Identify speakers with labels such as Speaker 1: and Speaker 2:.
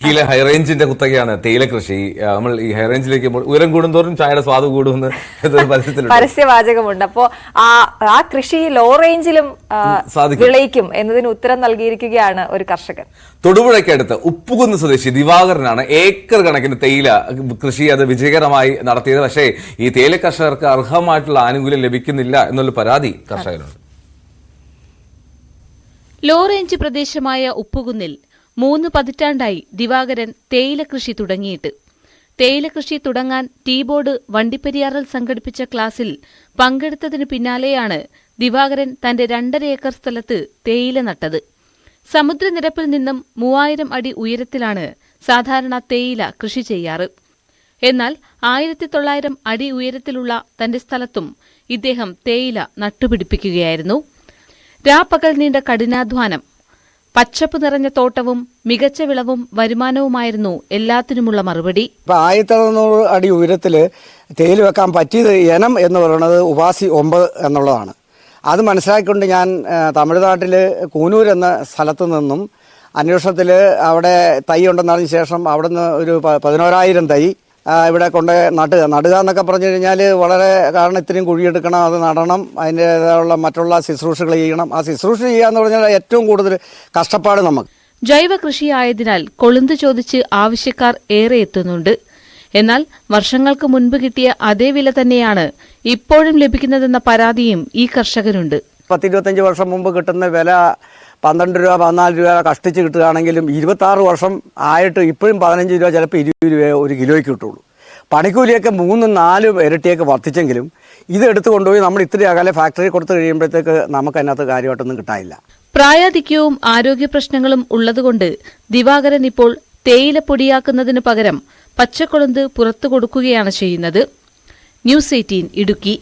Speaker 1: ഹൈറേഞ്ചിന്റെ കുത്തകയാണ് തേയില കൃഷി. നമ്മൾ ഈ ഹൈറേഞ്ചിലേക്ക് ഉയരം കൂടുന്തോറും ചായയുടെ സ്വാദ് കൂടുമെന്ന്
Speaker 2: പരസ്യവാചകമുണ്ട്. അപ്പോ ആ കൃഷി ലോ റേഞ്ചിലും വിളയിക്കും എന്നതിന് ഉത്തരം നൽകിയിരിക്കുകയാണ് ഒരു കർഷകൻ.
Speaker 1: തൊടുപുഴയ്ക്കടുത്ത് ഉപ്പുകുന്ന് സ്വദേശി ദിവാകരനാണ് ഏക്കർ കണക്കിന് തേയില കൃഷി അത് വിജയകരമായി നടത്തിയത്. പക്ഷേ ഈ തേയില കർഷകർക്ക് അർഹമായിട്ടുള്ള ആനുകൂല്യം ലഭിക്കുന്നില്ല എന്നുള്ള പരാതി കർഷകരുണ്ട്.
Speaker 3: ലോ റേഞ്ച് പ്രദേശമായ ഉപ്പുകുന്നിൽ 3 പതിറ്റാണ്ടായി ദിവാകരൻ തേയില കൃഷി തുടങ്ങിയിട്ട്. തേയില കൃഷി തുടങ്ങാൻ ടീ ബോർഡ് വണ്ടിപ്പെരിയാറിൽ സംഘടിപ്പിച്ച ക്ലാസിൽ പങ്കെടുത്തതിനു പിന്നാലെയാണ് ദിവാകരൻ തന്റെ 2.5 ഏക്കർ സ്ഥലത്ത് തേയില നട്ടത്. സമുദ്രനിരപ്പിൽ നിന്നും 3000 അടി ഉയരത്തിലാണ് സാധാരണ തേയില കൃഷി ചെയ്യാറ്. എന്നാൽ 1900 അടി ഉയരത്തിലുള്ള തന്റെ സ്ഥലത്തും ഇദ്ദേഹം തേയില നട്ടുപിടിപ്പിക്കുകയായിരുന്നു. രാപ്പകൽ നീണ്ട കഠിനാധ്വാനം, പച്ചപ്പ് നിറഞ്ഞ തോട്ടവും മികച്ച വിളവും വരുമാനവുമായിരുന്നു എല്ലാത്തിനുമുള്ള മറുപടി.
Speaker 4: 1700 അടി ഉയരത്തില് തേയില വെക്കാൻ പറ്റിയത് ഇനം എന്ന് പറയുന്നത് ഉപാസി 9 എന്നുള്ളതാണ്. അത് മനസ്സിലാക്കിക്കൊണ്ട് ഞാൻ തമിഴ്നാട്ടിൽ കൂനൂർ എന്ന സ്ഥലത്തു നിന്നും അന്വേഷണത്തിൽ അവിടെ തൈ ഉണ്ടെന്നറിഞ്ഞ ശേഷം അവിടുന്ന് ഒരു 11,000 തൈ ഇവിടെ കൊണ്ട് നടുക എന്നൊക്കെ പറഞ്ഞു കഴിഞ്ഞാൽ വളരെ, കാരണം ഇത്രയും കുഴിയെടുക്കണം, അത് നടണം, അതിൻ്റെതായുള്ള മറ്റുള്ള ശുശ്രൂഷകൾ ചെയ്യണം. ആ ശുശ്രൂഷ ചെയ്യാന്ന് പറഞ്ഞാൽ ഏറ്റവും കൂടുതൽ കഷ്ടപ്പാട് നമുക്ക്.
Speaker 3: ജൈവ കൃഷിയായതിനാൽ കൊളുന്ത് ചോദിച്ച് ആവശ്യക്കാർ ഏറെ എത്തുന്നുണ്ട്. എന്നാൽ വർഷങ്ങൾക്ക് മുൻപ് കിട്ടിയ അതേ വില തന്നെയാണ് ഇപ്പോഴും ലഭിക്കുന്നതെന്ന പരാതിയും ഈ കർഷകനുണ്ട്.
Speaker 4: 10-25 വർഷം മുമ്പ് കിട്ടുന്ന വില 12 രൂപ 14 രൂപ കഷ്ടിച്ച് കിട്ടുകയാണെങ്കിലും 26 വർഷം ആയിട്ട് ഇപ്പോഴും 15 രൂപ, ചിലപ്പോൾ 20 രൂപ ഒരു കിലോയ്ക്ക് കിട്ടുള്ളൂ. പണിക്കൂലിയൊക്കെ 3-4 ഇരട്ടിയൊക്കെ വർദ്ധിച്ചെങ്കിലും ഇത് എടുത്തു കൊണ്ടുപോയി നമ്മൾ ഇത്തിരി അകലെ ഫാക്ടറി കൊടുത്തു കഴിയുമ്പോഴത്തേക്ക് നമുക്ക് അതിനകത്ത് കാര്യമായിട്ടൊന്നും കിട്ടാനില്ല.
Speaker 3: പ്രായാധിക്യവും ആരോഗ്യ പ്രശ്നങ്ങളും ഉള്ളതുകൊണ്ട് ദിവാകരൻ ഇപ്പോൾ തേയില പൊടിയാക്കുന്നതിന് പകരം പച്ചക്കൊളുന്ത് പുറത്തു കൊടുക്കുകയാണ് ചെയ്യുന്നത്. ന്യൂസ് 18 ഇടുക്കി.